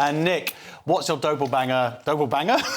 And Nick, what's your doppelbanger?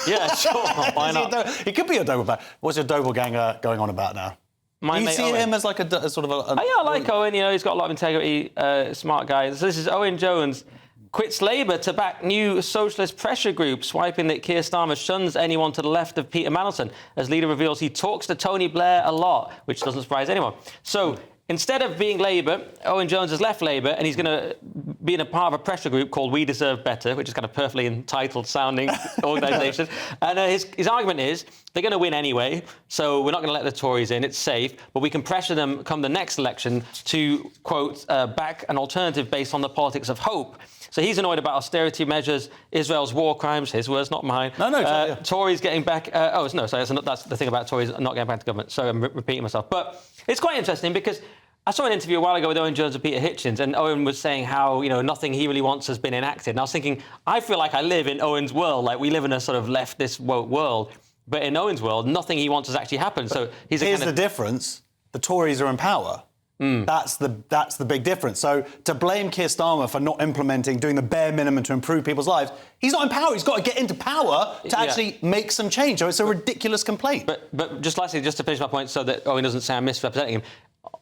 Yeah, sure. Why not? It could be a doppelbanger. What's your doppelganger going on about now? Do you see him as like a sort of a... I like Owen. You know, he's got a lot of integrity, smart guy. So this is Owen Jones. Quits Labour to back new socialist pressure group, swiping that Keir Starmer shuns anyone to the left of Peter Mandelson. As leader reveals, he talks to Tony Blair a lot, which doesn't surprise anyone. So instead of being Labour, Owen Jones has left Labour and he's going to be in a part of a pressure group called We Deserve Better, which is kind of perfectly entitled sounding organisation. And his argument is they're going to win anyway, so we're not going to let the Tories in, it's safe, but we can pressure them come the next election to, quote, back an alternative based on the politics of hope. So he's annoyed about austerity measures, Israel's war crimes, his words, not mine. No. Tories getting back... that's the thing about Tories not getting back to government. Sorry, I'm repeating myself. But it's quite interesting because I saw an interview a while ago with Owen Jones and Peter Hitchens, and Owen was saying how, you know, nothing he really wants has been enacted. And I was thinking, I feel like I live in Owen's world. Like, we live in a sort of leftist woke world. But in Owen's world, nothing he wants has actually happened. So here's the difference. The Tories are in power. That's the big difference. So to blame Keir Starmer for not doing the bare minimum to improve people's lives, he's not in power. He's got to get into power to actually make some change. So it's a ridiculous complaint. But just lastly, just to finish my point, so that Owen doesn't say I'm misrepresenting him,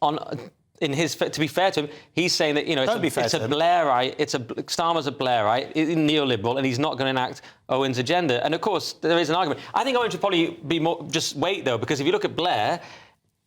to be fair to him, he's saying that, you know, Starmer's a Blairite, neoliberal, and he's not going to enact Owen's agenda. And of course, there is an argument. I think Owen should probably be more just wait though, because if you look at Blair,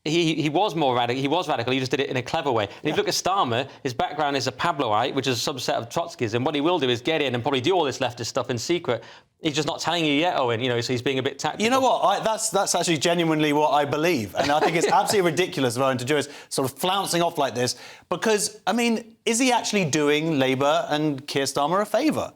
he was more radical. He was radical. He just did it in a clever way. And if you look at Starmer, his background is a Pabloite, which is a subset of Trotskyism. What he will do is get in and probably do all this leftist stuff in secret. He's just not telling you yet, Owen. You know, so he's being a bit tactical. You know what? That's actually genuinely what I believe, and I think it's absolutely ridiculous of Owen to do is sort of flouncing off like this. Because I mean, is he actually doing Labour and Keir Starmer a favour?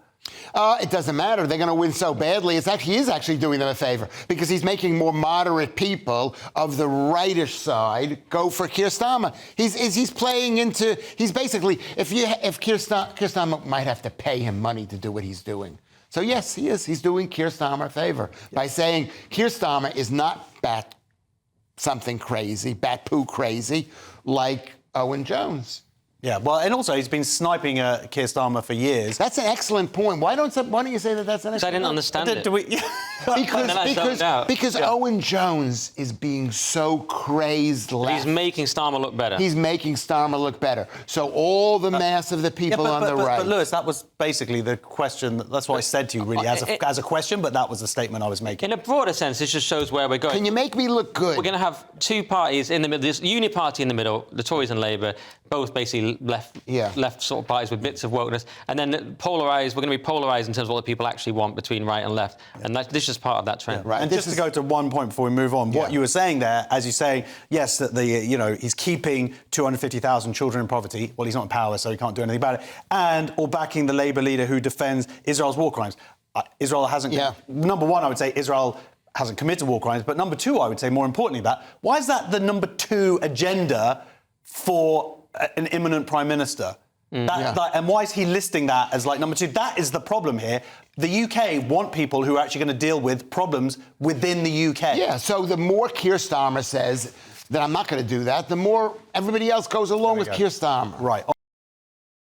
It doesn't matter. They're going to win so badly. He is actually doing them a favor because he's making more moderate people of the rightish side go for Keir Starmer. He's playing into. He's basically if Keir Starmer might have to pay him money to do what he's doing. So yes, he is. He's doing Keir Starmer a favor by saying Keir Starmer is not bat poo crazy like Owen Jones. Yeah, well, and also he's been sniping Keir Starmer for years. That's an excellent point. Why don't you say that that's an excellent point? I didn't understand it. Because Owen Jones is being so crazed left. He's making Starmer look better. He's making Starmer look better. So all the mass of the people on the right... But, Lewis, that was basically the question. That's what I said to you, really, as a question, but that was the statement I was making. In a broader sense, this just shows where we're going. Can you make me look good? We're going to have two parties in the middle, this Uni Party in the middle, the Tories and Labour, both basically left sort of parties with bits of wokeness, and then polarised. We're going to be polarised in terms of what the people actually want between right and left, and this is part of that trend. Yeah, right. And just to go to one point before we move on, what you were saying there, as you say, yes, that he's keeping 250,000 children in poverty. Well, he's not in power, so he can't do anything about it. Or backing the Labour leader who defends Israel's war crimes. Israel hasn't. Number one, I would say Israel hasn't committed war crimes, but number two, I would say more importantly, why is that the number two agenda for an imminent prime minister? And why is he listing that as like number two? That is the problem here. The UK want people who are actually going to deal with problems within the UK. Yeah, so the more Keir Starmer says that I'm not going to do that, the more everybody else goes along with Keir Starmer. Right.